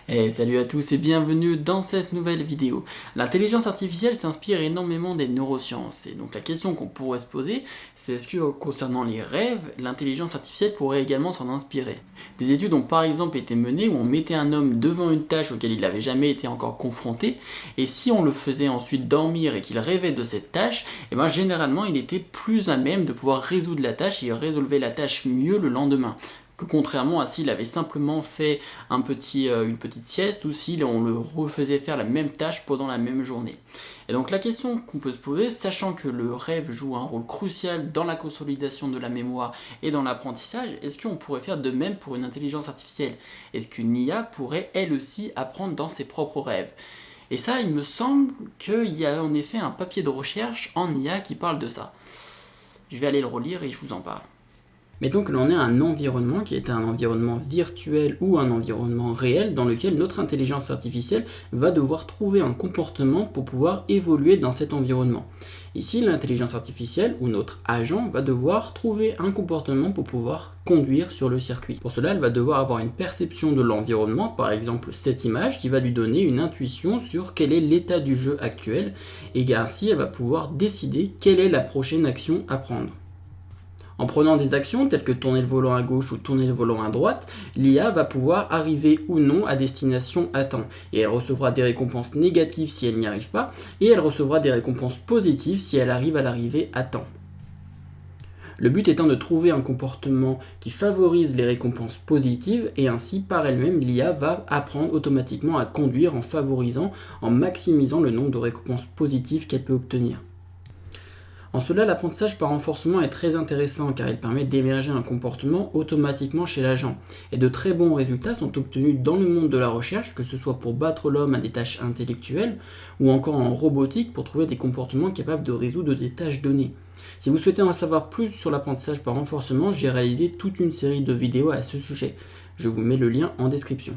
Et salut à tous et bienvenue dans cette nouvelle vidéo. L'intelligence artificielle s'inspire énormément des neurosciences et donc la question qu'on pourrait se poser, c'est est-ce que concernant les rêves, l'intelligence artificielle pourrait également s'en inspirer. Des études ont par exemple été menées où on mettait un homme devant une tâche auquel il n'avait jamais été encore confronté et si on le faisait ensuite dormir et qu'il rêvait de cette tâche, et bien généralement il était plus à même de pouvoir résoudre la tâche et résolvait la tâche mieux le lendemain. Que contrairement à s'il avait simplement fait une petite sieste ou si on le refaisait faire la même tâche pendant la même journée. Et donc la question qu'on peut se poser, sachant que le rêve joue un rôle crucial dans la consolidation de la mémoire et dans l'apprentissage, est-ce qu'on pourrait faire de même pour une intelligence artificielle? Est-ce qu'une IA pourrait elle aussi apprendre dans ses propres rêves? Et ça, il me semble qu'il y a en effet un papier de recherche en IA qui parle de ça. Je vais aller le relire et je vous en parle. Mais donc l'on a un environnement qui est un environnement virtuel ou un environnement réel dans lequel notre intelligence artificielle va devoir trouver un comportement pour pouvoir évoluer dans cet environnement. Ici, l'intelligence artificielle ou notre agent va devoir trouver un comportement pour pouvoir conduire sur le circuit. Pour cela, elle va devoir avoir une perception de l'environnement, par exemple cette image qui va lui donner une intuition sur quel est l'état du jeu actuel et ainsi elle va pouvoir décider quelle est la prochaine action à prendre. En prenant des actions telles que tourner le volant à gauche ou tourner le volant à droite, l'IA va pouvoir arriver ou non à destination à temps. Et elle recevra des récompenses négatives si elle n'y arrive pas, et elle recevra des récompenses positives si elle arrive à l'arrivée à temps. Le but étant de trouver un comportement qui favorise les récompenses positives et ainsi par elle-même l'IA va apprendre automatiquement à conduire en maximisant le nombre de récompenses positives qu'elle peut obtenir. En cela, l'apprentissage par renforcement est très intéressant car il permet d'émerger un comportement automatiquement chez l'agent. Et de très bons résultats sont obtenus dans le monde de la recherche, que ce soit pour battre l'homme à des tâches intellectuelles ou encore en robotique pour trouver des comportements capables de résoudre des tâches données. Si vous souhaitez en savoir plus sur l'apprentissage par renforcement, j'ai réalisé toute une série de vidéos à ce sujet. Je vous mets le lien en description.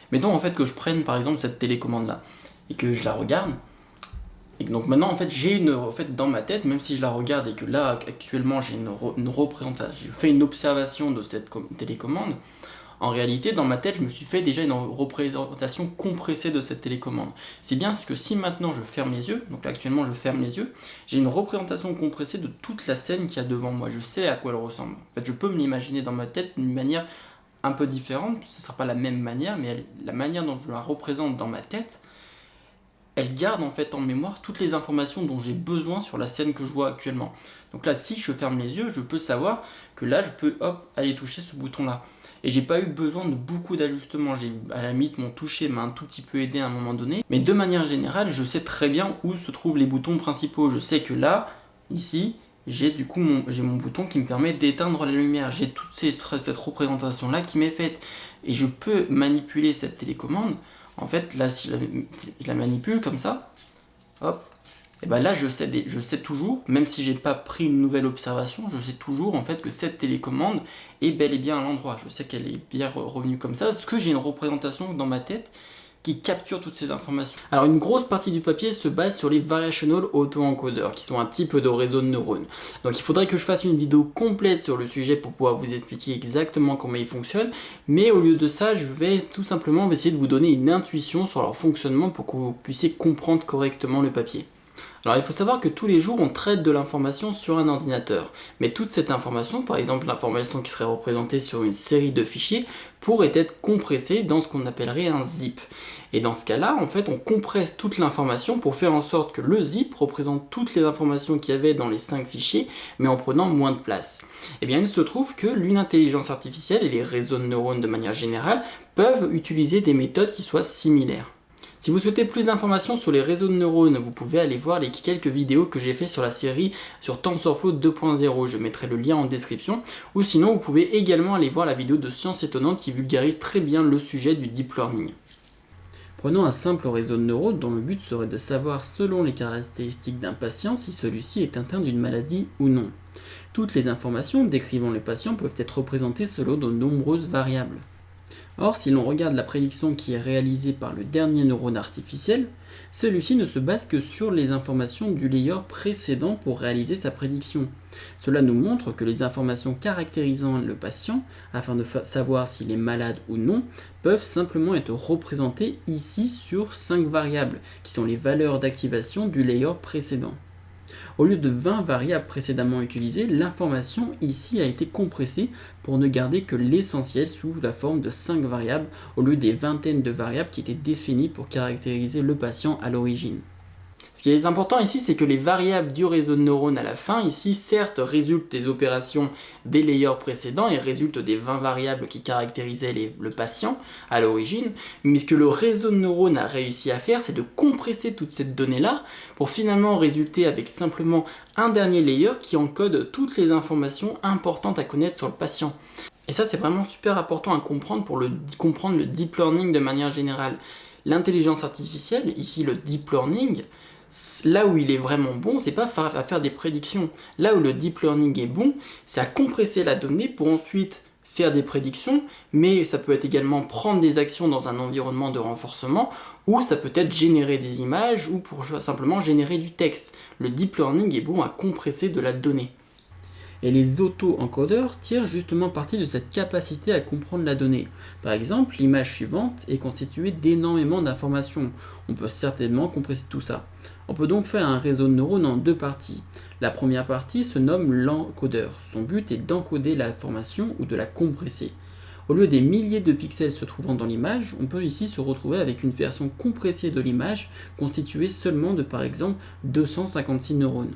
Mettons en fait que je prenne par exemple cette télécommande là et que je la regarde et que donc maintenant en fait j'ai dans ma tête, même si je la regarde et que là actuellement j'ai une représentation, je fais une observation de cette télécommande, en réalité dans ma tête je me suis fait déjà une représentation compressée de cette télécommande. C'est bien parce que si maintenant je ferme les yeux, donc là actuellement je ferme les yeux, j'ai une représentation compressée de toute la scène qu'il y a devant moi, je sais à quoi elle ressemble. En fait je peux me l'imaginer dans ma tête d'une manière un peu différente, ce ne sera pas la même manière, mais la manière dont je la représente dans ma tête, elle garde en fait en mémoire toutes les informations dont j'ai besoin sur la scène que je vois actuellement. Donc là, si je ferme les yeux, je peux savoir que là, je peux aller toucher ce bouton-là. Et j'ai pas eu besoin de beaucoup d'ajustements. À la limite, mon toucher m'a un tout petit peu aidé à un moment donné. Mais de manière générale, je sais très bien où se trouvent les boutons principaux. Je sais que là, ici, j'ai mon bouton qui me permet d'éteindre la lumière. J'ai toute cette représentation là qui m'est faite. Et je peux manipuler cette télécommande. En fait, là, si je la manipule comme ça, hop, et ben là, je sais toujours, même si j'ai pas pris une nouvelle observation, je sais toujours en fait que cette télécommande est bel et bien à l'endroit. Je sais qu'elle est bien revenue comme ça, parce que j'ai une représentation dans ma tête qui capture toutes ces informations. Alors une grosse partie du papier se base sur les Variational Autoencoders, qui sont un type de réseau de neurones. Donc il faudrait que je fasse une vidéo complète sur le sujet pour pouvoir vous expliquer exactement comment ils fonctionnent, mais au lieu de ça, je vais tout simplement essayer de vous donner une intuition sur leur fonctionnement pour que vous puissiez comprendre correctement le papier. Alors il faut savoir que tous les jours on traite de l'information sur un ordinateur, mais toute cette information, par exemple l'information qui serait représentée sur une série de fichiers, pourrait être compressée dans ce qu'on appellerait un zip. Et dans ce cas-là, en fait, on compresse toute l'information pour faire en sorte que le zip représente toutes les informations qu'il y avait dans les 5 fichiers, mais en prenant moins de place. Et bien il se trouve que l'intelligence artificielle et les réseaux de neurones de manière générale peuvent utiliser des méthodes qui soient similaires. Si vous souhaitez plus d'informations sur les réseaux de neurones, vous pouvez aller voir les quelques vidéos que j'ai fait sur la série sur TensorFlow 2.0, je mettrai le lien en description, ou sinon vous pouvez également aller voir la vidéo de Science Étonnante qui vulgarise très bien le sujet du deep learning. Prenons un simple réseau de neurones dont le but serait de savoir selon les caractéristiques d'un patient si celui-ci est atteint d'une maladie ou non. Toutes les informations décrivant les patients peuvent être représentées selon de nombreuses variables. Or, si l'on regarde la prédiction qui est réalisée par le dernier neurone artificiel, celui-ci ne se base que sur les informations du layer précédent pour réaliser sa prédiction. Cela nous montre que les informations caractérisant le patient, afin de savoir s'il est malade ou non, peuvent simplement être représentées ici sur 5 variables, qui sont les valeurs d'activation du layer précédent. Au lieu de 20 variables précédemment utilisées, l'information ici a été compressée pour ne garder que l'essentiel sous la forme de 5 variables au lieu des vingtaines de variables qui étaient définies pour caractériser le patient à l'origine. Ce qui est important ici, c'est que les variables du réseau de neurones à la fin, ici, certes, résultent des opérations des layers précédents et résultent des 20 variables qui caractérisaient le patient à l'origine, mais ce que le réseau de neurones a réussi à faire, c'est de compresser toute cette donnée-là pour finalement résulter avec simplement un dernier layer qui encode toutes les informations importantes à connaître sur le patient. Et ça, c'est vraiment super important à comprendre pour comprendre le deep learning de manière générale. L'intelligence artificielle, ici le deep learning, là où il est vraiment bon, c'est pas à faire des prédictions. Là où le deep learning est bon, c'est à compresser la donnée pour ensuite faire des prédictions, mais ça peut être également prendre des actions dans un environnement de renforcement, ou ça peut être générer des images, ou pour simplement générer du texte. Le deep learning est bon à compresser de la donnée. Et les auto-encodeurs tirent justement parti de cette capacité à comprendre la donnée. Par exemple, l'image suivante est constituée d'énormément d'informations. On peut certainement compresser tout ça. On peut donc faire un réseau de neurones en 2 parties. La première partie se nomme l'encodeur. Son but est d'encoder l'information ou de la compresser. Au lieu des milliers de pixels se trouvant dans l'image, on peut ici se retrouver avec une version compressée de l'image constituée seulement de par exemple 256 neurones.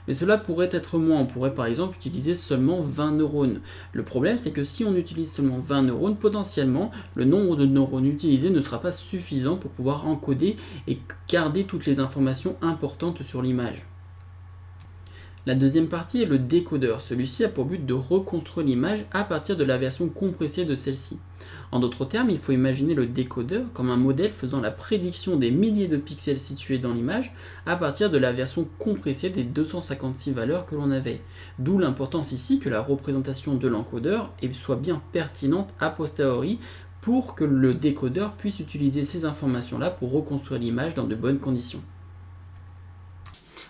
Mais cela pourrait être moins, on pourrait par exemple utiliser seulement 20 neurones. Le problème c'est que si on utilise seulement 20 neurones, potentiellement le nombre de neurones utilisés ne sera pas suffisant pour pouvoir encoder et garder toutes les informations importantes sur l'image. La deuxième partie est le décodeur. Celui-ci a pour but de reconstruire l'image à partir de la version compressée de celle-ci. En d'autres termes, il faut imaginer le décodeur comme un modèle faisant la prédiction des milliers de pixels situés dans l'image à partir de la version compressée des 256 valeurs que l'on avait. D'où l'importance ici que la représentation de l'encodeur soit bien pertinente a posteriori pour que le décodeur puisse utiliser ces informations-là pour reconstruire l'image dans de bonnes conditions.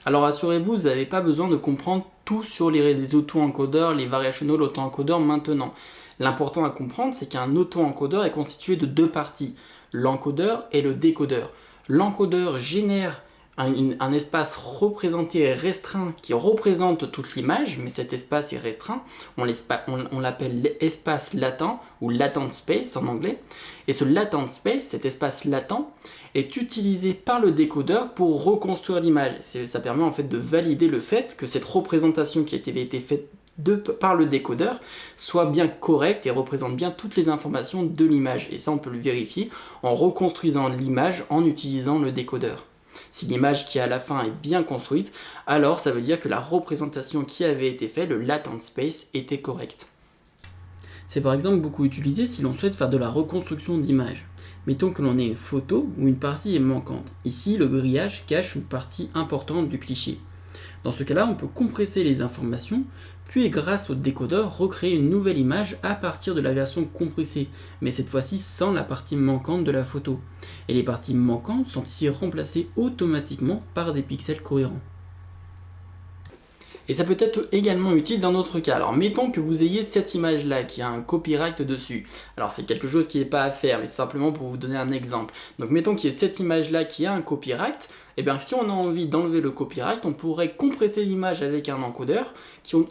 Alors assurez-vous, vous n'avez pas besoin de comprendre tout sur les auto-encodeurs, les variational auto-encodeurs maintenant. L'important à comprendre, c'est qu'un auto-encodeur est constitué de 2 parties, l'encodeur et le décodeur. L'encodeur génère un espace représenté restreint qui représente toute l'image, mais cet espace est restreint, on l'appelle l'espace latent ou latent space en anglais, et ce latent space, cet espace latent, est utilisé par le décodeur pour reconstruire l'image. Ça permet en fait de valider le fait que cette représentation qui a été faite par le décodeur soit bien correcte et représente bien toutes les informations de l'image. Et ça on peut le vérifier en reconstruisant l'image en utilisant le décodeur. Si l'image qui est à la fin est bien construite, alors ça veut dire que la représentation qui avait été faite, le latent space, était correcte. C'est par exemple beaucoup utilisé si l'on souhaite faire de la reconstruction d'images. Mettons que l'on ait une photo où une partie est manquante. Ici, le grillage cache une partie importante du cliché. Dans ce cas-là, on peut compresser les informations, puis grâce au décodeur, recréer une nouvelle image à partir de la version compressée, mais cette fois-ci sans la partie manquante de la photo. Et les parties manquantes sont ici remplacées automatiquement par des pixels cohérents. Et ça peut être également utile dans notre cas. Alors mettons que vous ayez cette image-là qui a un copyright dessus. Alors c'est quelque chose qui n'est pas à faire, mais c'est simplement pour vous donner un exemple. Donc mettons qu'il y ait cette image-là qui a un copyright. Et bien si on a envie d'enlever le copyright, on pourrait compresser l'image avec un encodeur.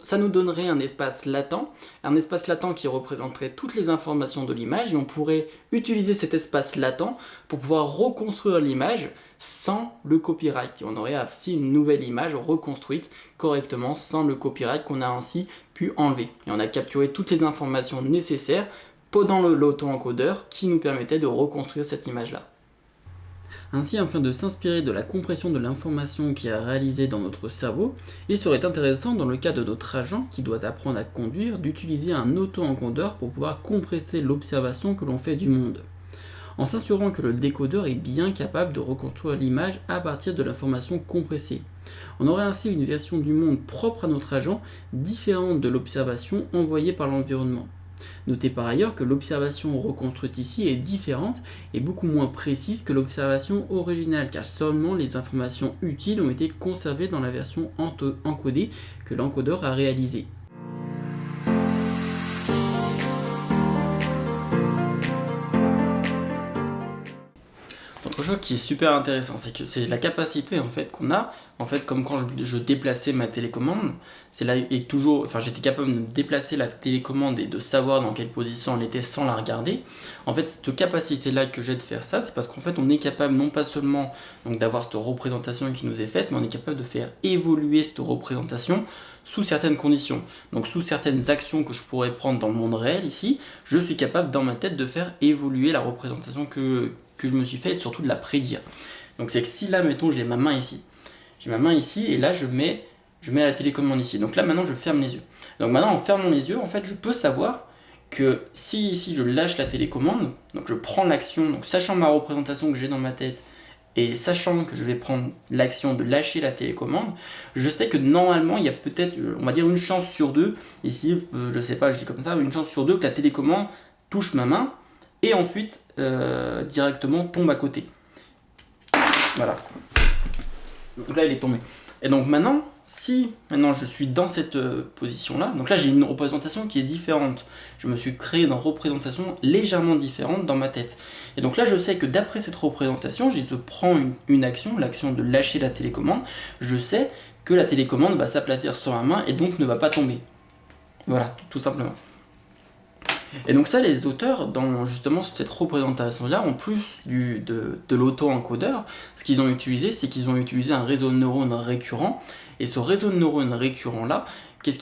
Ça nous donnerait un espace latent qui représenterait toutes les informations de l'image. Et on pourrait utiliser cet espace latent pour pouvoir reconstruire l'image sans le copyright. Et on aurait ainsi une nouvelle image reconstruite correctement sans le copyright qu'on a ainsi pu enlever. Et on a capturé toutes les informations nécessaires pendant l'auto-encodeur qui nous permettait de reconstruire cette image-là. Ainsi, afin de s'inspirer de la compression de l'information qui est réalisée dans notre cerveau, il serait intéressant dans le cas de notre agent qui doit apprendre à conduire d'utiliser un auto-encodeur pour pouvoir compresser l'observation que l'on fait du monde. en s'assurant que le décodeur est bien capable de reconstruire l'image à partir de l'information compressée. On aurait ainsi une version du monde propre à notre agent, différente de l'observation envoyée par l'environnement. Notez par ailleurs que l'observation reconstruite ici est différente et beaucoup moins précise que l'observation originale, car seulement les informations utiles ont été conservées dans la version encodée que l'encodeur a réalisée. Autre chose qui est super intéressant, c'est que c'est la capacité en fait qu'on a, en fait comme quand je déplaçais ma télécommande, c'est là et toujours, enfin j'étais capable de déplacer la télécommande et de savoir dans quelle position elle était sans la regarder. En fait cette capacité là que j'ai de faire ça, c'est parce qu'en fait on est capable non pas seulement donc d'avoir cette représentation qui nous est faite, mais on est capable de faire évoluer cette représentation sous certaines conditions. Donc sous certaines actions que je pourrais prendre dans le monde réel ici, je suis capable dans ma tête de faire évoluer la représentation que je me suis fait et surtout de la prédire. Donc c'est que si là, mettons, j'ai ma main ici et là je mets la télécommande ici. Donc là maintenant je ferme les yeux. Donc maintenant en fermant les yeux, en fait je peux savoir que si ici je lâche la télécommande, donc je prends l'action, donc sachant ma représentation que j'ai dans ma tête et sachant que je vais prendre l'action de lâcher la télécommande, je sais que normalement il y a peut-être, on va dire une chance sur deux, ici je sais pas, je dis comme ça, une chance sur deux que la télécommande touche ma main et ensuite directement tombe à côté. Voilà. Donc là, il est tombé. Et donc maintenant, si maintenant je suis dans cette position-là, donc là j'ai une représentation qui est différente. Je me suis créé une représentation légèrement différente dans ma tête. Et donc là, je sais que d'après cette représentation, je prends une action, l'action de lâcher la télécommande. Je sais que la télécommande va s'aplatir sur ma main et donc ne va pas tomber. Voilà, tout simplement. Et donc ça, les auteurs, dans justement cette représentation-là, en plus de l'auto-encodeur, ce qu'ils ont utilisé, c'est qu'ils ont utilisé un réseau de neurones récurrent. Et ce réseau de neurones récurrent-là, qu'est-ce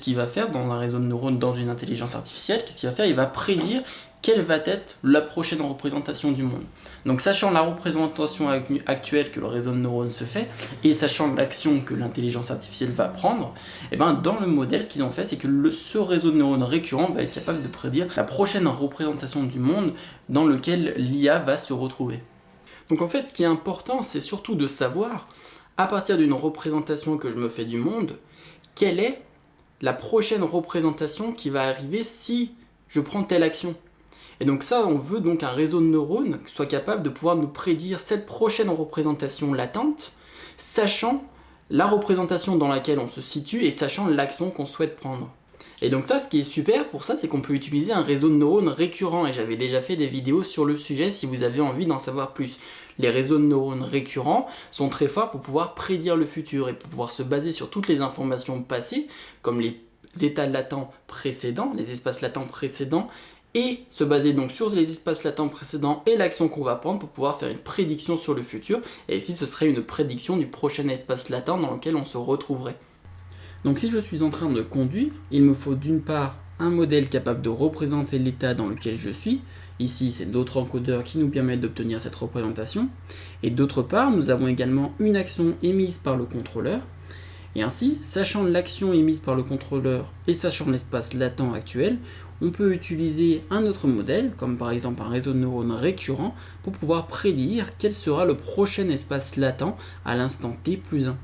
qu'il va faire dans un réseau de neurones, dans une intelligence artificielle? Qu'est-ce qu'il va faire? Il va prédire quelle va être la prochaine représentation du monde. Donc sachant la représentation actuelle que le réseau de neurones se fait, et sachant l'action que l'intelligence artificielle va prendre, et ben dans le modèle, ce qu'ils ont fait, c'est que ce réseau de neurones récurrent va être capable de prédire la prochaine représentation du monde dans lequel l'IA va se retrouver. Donc en fait, ce qui est important, c'est surtout de savoir, à partir d'une représentation que je me fais du monde, quelle est la prochaine représentation qui va arriver si je prends telle action. Et donc ça, on veut donc un réseau de neurones qui soit capable de pouvoir nous prédire cette prochaine représentation latente, sachant la représentation dans laquelle on se situe et sachant l'action qu'on souhaite prendre. Et donc ça, ce qui est super pour ça, c'est qu'on peut utiliser un réseau de neurones récurrent, et j'avais déjà fait des vidéos sur le sujet si vous avez envie d'en savoir plus. Les réseaux de neurones récurrents sont très forts pour pouvoir prédire le futur et pour pouvoir se baser sur toutes les informations passées, comme les états latents précédents, les espaces latents précédents, et se baser donc sur les espaces latents précédents et l'action qu'on va prendre pour pouvoir faire une prédiction sur le futur. Et ici, ce serait une prédiction du prochain espace latent dans lequel on se retrouverait. Donc si je suis en train de conduire, il me faut d'une part un modèle capable de représenter l'état dans lequel je suis. Ici, c'est d'autres encodeurs qui nous permettent d'obtenir cette représentation. Et d'autre part, nous avons également une action émise par le contrôleur. Et ainsi, sachant l'action émise par le contrôleur et sachant l'espace latent actuel, on peut utiliser un autre modèle, comme par exemple un réseau de neurones récurrent, pour pouvoir prédire quel sera le prochain espace latent à l'instant t plus 1.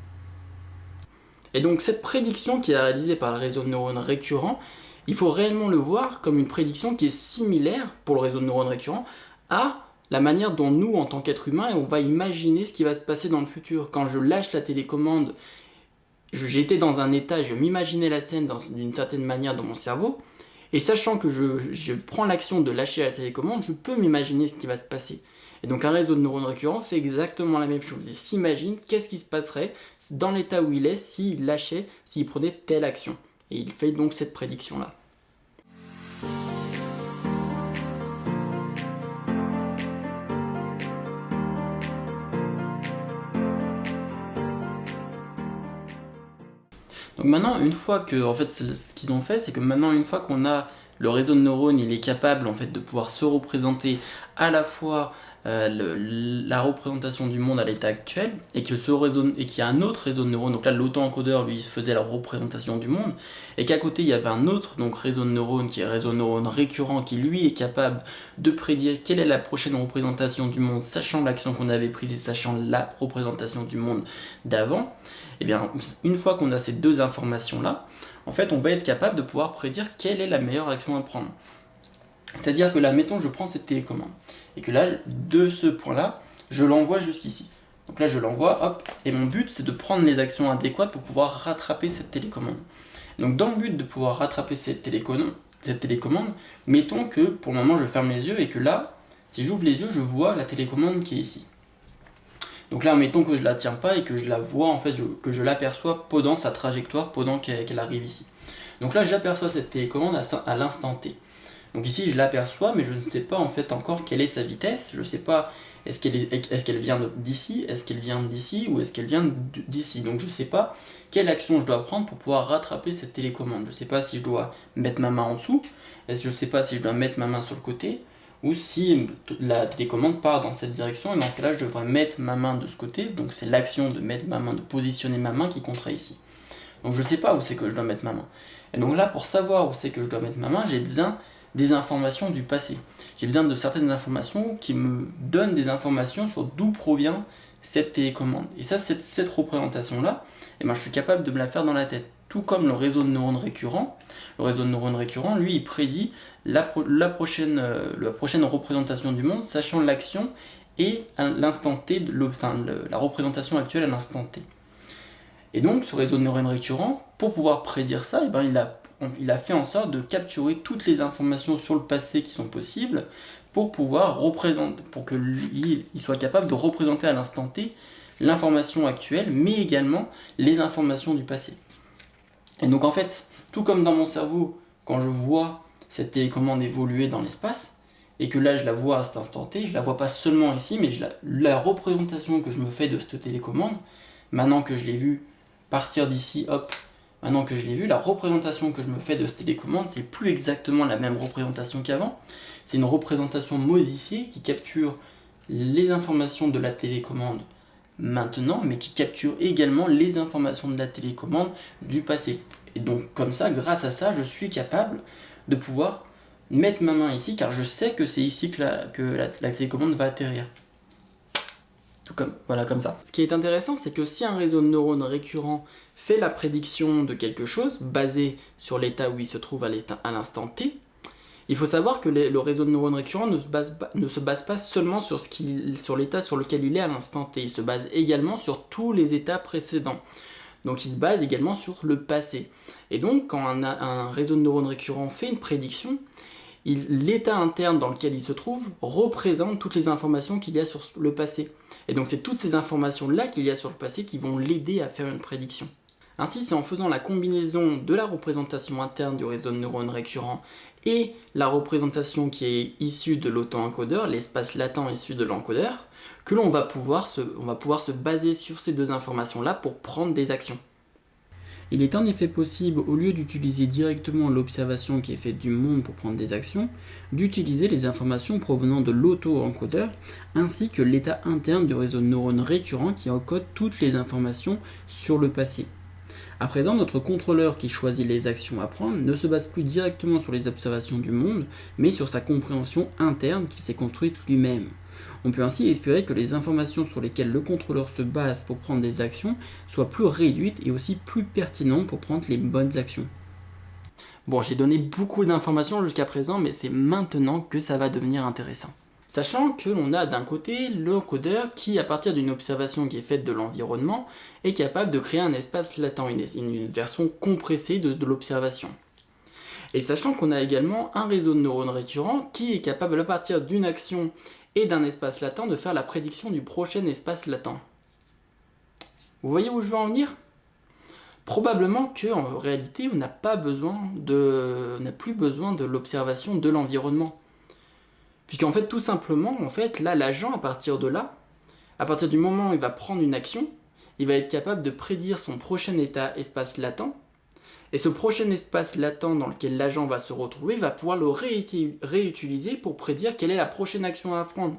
Et donc cette prédiction qui est réalisée par le réseau de neurones récurrent, il faut réellement le voir comme une prédiction qui est similaire pour le réseau de neurones récurrent à la manière dont nous, en tant qu'êtres humains, on va imaginer ce qui va se passer dans le futur. Quand je lâche la télécommande, j'étais dans un état, je m'imaginais la scène d'une certaine manière dans mon cerveau, et sachant que je prends l'action de lâcher la télécommande, je peux m'imaginer ce qui va se passer. Et donc un réseau de neurones récurrents fait exactement la même chose. Il s'imagine qu'est-ce qui se passerait dans l'état où il est s'il lâchait, s'il prenait telle action. Et il fait donc cette prédiction-là. Donc maintenant, une fois que, en fait, ce qu'ils ont fait, c'est que maintenant, une fois qu'on a le réseau de neurones, il est capable en fait de pouvoir se représenter à la fois la représentation du monde à l'état actuel, et qu'il y a un autre réseau de neurones, donc là l'auto-encodeur lui faisait la représentation du monde, et qu'à côté il y avait un autre donc réseau de neurones qui est réseau de neurones récurrent, qui lui est capable de prédire quelle est la prochaine représentation du monde, sachant l'action qu'on avait prise et sachant la représentation du monde d'avant. Et bien une fois qu'on a ces deux informations là, en fait on va être capable de pouvoir prédire quelle est la meilleure action à prendre. C'est-à-dire que là, mettons, je prends cette télécommande, et que là, de ce point-là, je l'envoie jusqu'ici. Donc là, je l'envoie, hop, et mon but, c'est de prendre les actions adéquates pour pouvoir rattraper cette télécommande. Donc dans le but de pouvoir rattraper cette télécommande, mettons que, pour le moment, je ferme les yeux, et que là, si j'ouvre les yeux, je vois la télécommande qui est ici. Donc là, mettons que je la tiens pas, et que je la vois, en fait, que je l'aperçois pendant sa trajectoire, pendant qu'elle arrive ici. Donc là, j'aperçois cette télécommande à l'instant T. Donc ici je l'aperçois, mais je ne sais pas en fait encore quelle est sa vitesse. Je ne sais pas est-ce qu'elle vient d'ici, est-ce qu'elle vient d'ici ou est-ce qu'elle vient d'ici. Donc je ne sais pas quelle action je dois prendre pour pouvoir rattraper cette télécommande. Je ne sais pas si je dois mettre ma main en dessous, je ne sais pas si je dois mettre ma main sur le côté, ou si la télécommande part dans cette direction, et dans ce cas-là je devrais mettre ma main de ce côté. Donc c'est l'action de mettre ma main, de positionner ma main qui comptera ici. Donc je ne sais pas où c'est que je dois mettre ma main. Et donc là, pour savoir où c'est que je dois mettre ma main, j'ai besoin des informations du passé. J'ai besoin de certaines informations qui me donnent des informations sur d'où provient cette télécommande. Et ça, cette représentation-là, je suis capable de me la faire dans la tête. Tout comme le réseau de neurones récurrents. Le réseau de neurones récurrents, lui, il prédit la prochaine représentation du monde, sachant l'action et l'instant T, la représentation actuelle à l'instant T. Et donc, ce réseau de neurones récurrents, pour pouvoir prédire ça, il a fait en sorte de capturer toutes les informations sur le passé qui sont possibles pour pouvoir représenter, pour qu'il soit capable de représenter à l'instant T l'information actuelle, mais également les informations du passé. Et donc en fait, tout comme dans mon cerveau, quand je vois cette télécommande évoluer dans l'espace, et que là je la vois à cet instant T, je la vois pas seulement ici, mais la représentation que je me fais de cette télécommande, maintenant que je l'ai vue partir d'ici, hop, maintenant que je l'ai vu, la représentation que je me fais de cette télécommande, c'est plus exactement la même représentation qu'avant. C'est une représentation modifiée qui capture les informations de la télécommande maintenant, mais qui capture également les informations de la télécommande du passé. Et donc comme ça, grâce à ça, je suis capable de pouvoir mettre ma main ici, car je sais que c'est ici que la télécommande va atterrir. Voilà, comme ça. Ce qui est intéressant, c'est que si un réseau de neurones récurrent fait la prédiction de quelque chose, basé sur l'état où il se trouve à l'instant T, il faut savoir que le réseau de neurones récurrent ne se base pas seulement sur l'état sur lequel il est à l'instant T, il se base également sur tous les états précédents. Donc il se base également sur le passé. Et donc quand un réseau de neurones récurrent fait une prédiction, l'état interne dans lequel il se trouve représente toutes les informations qu'il y a sur le passé. Et donc c'est toutes ces informations-là qu'il y a sur le passé qui vont l'aider à faire une prédiction. Ainsi, c'est en faisant la combinaison de la représentation interne du réseau de neurones récurrent et la représentation qui est issue de l'auto-encodeur, l'espace latent issu de l'encodeur, que l'on va pouvoir se baser sur ces deux informations-là pour prendre des actions. Il est en effet possible, au lieu d'utiliser directement l'observation qui est faite du monde pour prendre des actions, d'utiliser les informations provenant de l'auto-encodeur, ainsi que l'état interne du réseau de neurones récurrent qui encode toutes les informations sur le passé. À présent, notre contrôleur qui choisit les actions à prendre ne se base plus directement sur les observations du monde, mais sur sa compréhension interne qu'il s'est construite lui-même. On peut ainsi espérer que les informations sur lesquelles le contrôleur se base pour prendre des actions soient plus réduites et aussi plus pertinentes pour prendre les bonnes actions. Bon, j'ai donné beaucoup d'informations jusqu'à présent, mais c'est maintenant que ça va devenir intéressant. Sachant que l'on a d'un côté l'encodeur qui, à partir d'une observation qui est faite de l'environnement, est capable de créer un espace latent, une version compressée de l'observation. Et sachant qu'on a également un réseau de neurones récurrents qui est capable, à partir d'une action et d'un espace latent, de faire la prédiction du prochain espace latent. Vous voyez où je veux en venir ? Probablement qu'en réalité, on n'a plus besoin de l'observation de l'environnement. Puisqu'en fait, tout simplement, là, l'agent, à partir du moment où il va prendre une action, il va être capable de prédire son prochain espace latent. Et ce prochain espace latent dans lequel l'agent va se retrouver, il va pouvoir le réutiliser pour prédire quelle est la prochaine action à prendre.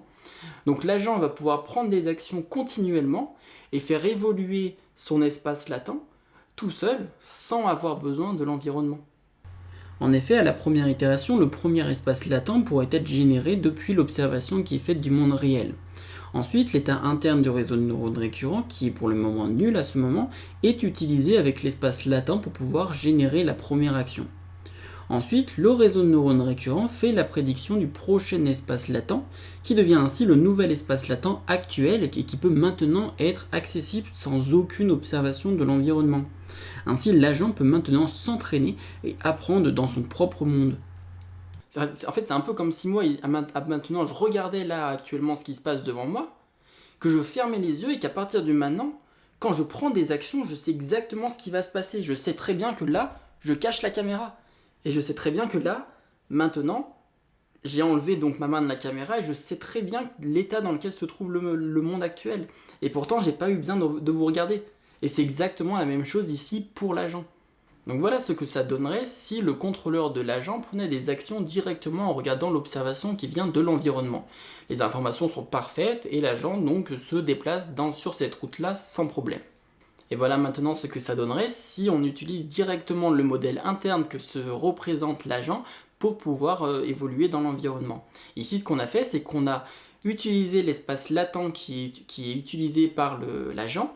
Donc l'agent va pouvoir prendre des actions continuellement et faire évoluer son espace latent tout seul, sans avoir besoin de l'environnement. En effet, à la première itération, le premier espace latent pourrait être généré depuis l'observation qui est faite du monde réel. Ensuite, l'état interne du réseau de neurones récurrents, qui est pour le moment nul à ce moment, est utilisé avec l'espace latent pour pouvoir générer la première action. Ensuite, le réseau de neurones récurrents fait la prédiction du prochain espace latent, qui devient ainsi le nouvel espace latent actuel et qui peut maintenant être accessible sans aucune observation de l'environnement. Ainsi, l'agent peut maintenant s'entraîner et apprendre dans son propre monde. En fait, c'est un peu comme si moi, maintenant, je regardais là actuellement ce qui se passe devant moi, que je fermais les yeux et qu'à partir du maintenant, quand je prends des actions, je sais exactement ce qui va se passer. Je sais très bien que là, je cache la caméra. Et je sais très bien que là, maintenant, j'ai enlevé donc ma main de la caméra et je sais très bien l'état dans lequel se trouve le monde actuel. Et pourtant, j'ai pas eu besoin de vous regarder. Et c'est exactement la même chose ici pour l'agent. Donc voilà ce que ça donnerait si le contrôleur de l'agent prenait des actions directement en regardant l'observation qui vient de l'environnement. Les informations sont parfaites et l'agent donc se déplace sur cette route-là sans problème. Et voilà maintenant ce que ça donnerait si on utilise directement le modèle interne que se représente l'agent pour pouvoir évoluer dans l'environnement. Ici ce qu'on a fait, c'est qu'on a utilisé l'espace latent qui est utilisé par l'agent.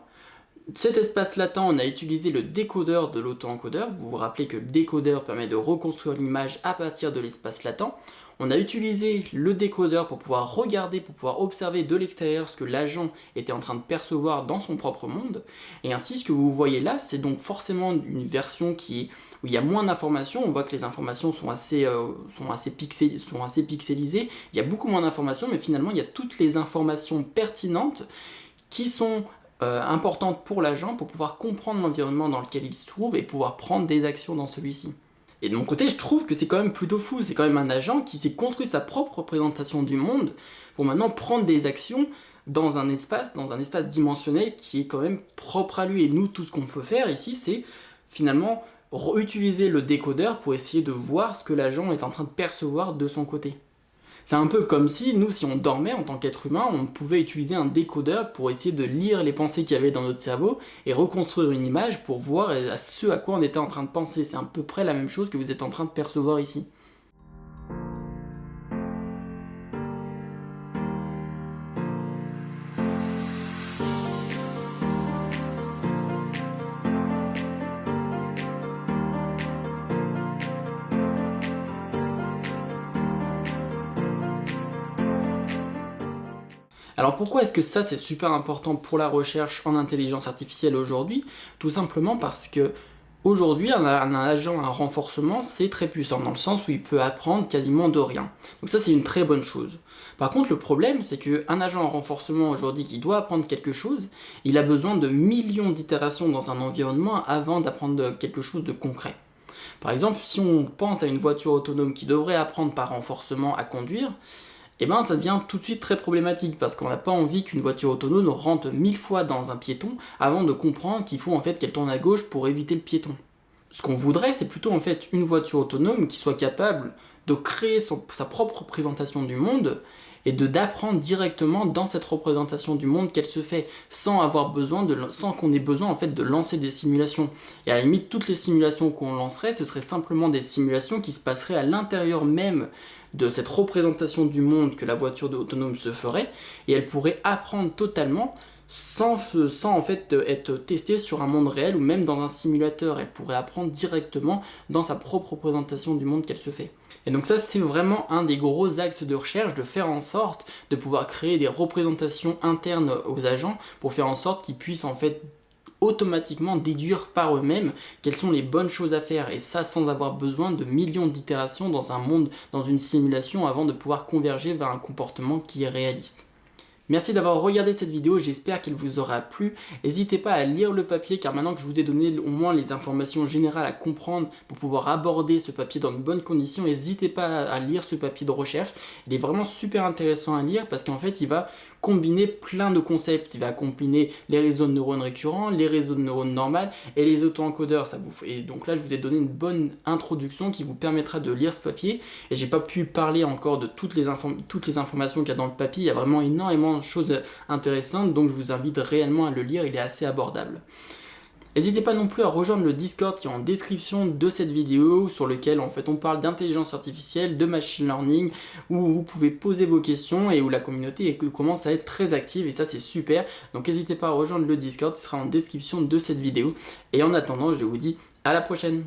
Cet espace latent, on a utilisé le décodeur de l'auto-encodeur. Vous vous rappelez que le décodeur permet de reconstruire l'image à partir de l'espace latent. On a utilisé le décodeur pour pouvoir regarder, pour pouvoir observer de l'extérieur ce que l'agent était en train de percevoir dans son propre monde. Et ainsi, ce que vous voyez là, c'est donc forcément une version où il y a moins d'informations. On voit que les informations sont assez pixelisées. Il y a beaucoup moins d'informations, mais finalement, il y a toutes les informations pertinentes qui sont importante pour l'agent pour pouvoir comprendre l'environnement dans lequel il se trouve et pouvoir prendre des actions dans celui-ci. Et de mon côté, je trouve que c'est quand même plutôt fou, c'est quand même un agent qui s'est construit sa propre représentation du monde pour maintenant prendre des actions dans un espace dimensionnel qui est quand même propre à lui. Et nous, tout ce qu'on peut faire ici, c'est finalement utiliser le décodeur pour essayer de voir ce que l'agent est en train de percevoir de son côté. C'est un peu comme si nous, si on dormait en tant qu'être humain, on pouvait utiliser un décodeur pour essayer de lire les pensées qu'il y avait dans notre cerveau et reconstruire une image pour voir ce à quoi on était en train de penser. C'est à peu près la même chose que vous êtes en train de percevoir ici. Alors pourquoi est-ce que ça c'est super important pour la recherche en intelligence artificielle aujourd'hui? Tout simplement parce que aujourd'hui un agent à renforcement c'est très puissant dans le sens où il peut apprendre quasiment de rien. Donc ça c'est une très bonne chose. Par contre le problème c'est qu'un agent à renforcement aujourd'hui qui doit apprendre quelque chose, il a besoin de millions d'itérations dans un environnement avant d'apprendre quelque chose de concret. Par exemple, si on pense à une voiture autonome qui devrait apprendre par renforcement à conduire, eh ben ça devient tout de suite très problématique parce qu'on n'a pas envie qu'une voiture autonome rentre 1000 fois dans un piéton avant de comprendre qu'il faut en fait qu'elle tourne à gauche pour éviter le piéton. Ce qu'on voudrait, c'est plutôt en fait une voiture autonome qui soit capable de créer sa propre représentation du monde et d'apprendre directement dans cette représentation du monde qu'elle se fait sans qu'on ait besoin en fait de lancer des simulations. Et à la limite, toutes les simulations qu'on lancerait, ce seraient simplement des simulations qui se passeraient à l'intérieur même de cette représentation du monde que la voiture autonome se ferait, et elle pourrait apprendre totalement sans en fait être testée sur un monde réel ou même dans un simulateur. Elle pourrait apprendre directement dans sa propre représentation du monde qu'elle se fait. Et donc ça c'est vraiment un des gros axes de recherche, de faire en sorte de pouvoir créer des représentations internes aux agents pour faire en sorte qu'ils puissent en fait automatiquement déduire par eux-mêmes quelles sont les bonnes choses à faire, et ça sans avoir besoin de millions d'itérations dans un monde, dans une simulation avant de pouvoir converger vers un comportement qui est réaliste. Merci d'avoir regardé cette vidéo, j'espère qu'elle vous aura plu. N'hésitez pas à lire le papier car maintenant que je vous ai donné au moins les informations générales à comprendre pour pouvoir aborder ce papier dans de bonnes conditions, n'hésitez pas à lire ce papier de recherche. Il est vraiment super intéressant à lire parce qu'en fait il va combiner plein de concepts. Il va combiner les réseaux de neurones récurrents, les réseaux de neurones normales et les auto-encodeurs. Et donc là, je vous ai donné une bonne introduction qui vous permettra de lire ce papier. Et j'ai pas pu parler encore de toutes les informations qu'il y a dans le papier. Il y a vraiment énormément de choses intéressantes, donc je vous invite réellement à le lire. Il est assez abordable. N'hésitez pas non plus à rejoindre le Discord qui est en description de cette vidéo, sur lequel en fait on parle d'intelligence artificielle, de machine learning, où vous pouvez poser vos questions et où la communauté commence à être très active, et ça c'est super. Donc n'hésitez pas à rejoindre le Discord, qui sera en description de cette vidéo. Et en attendant, je vous dis à la prochaine.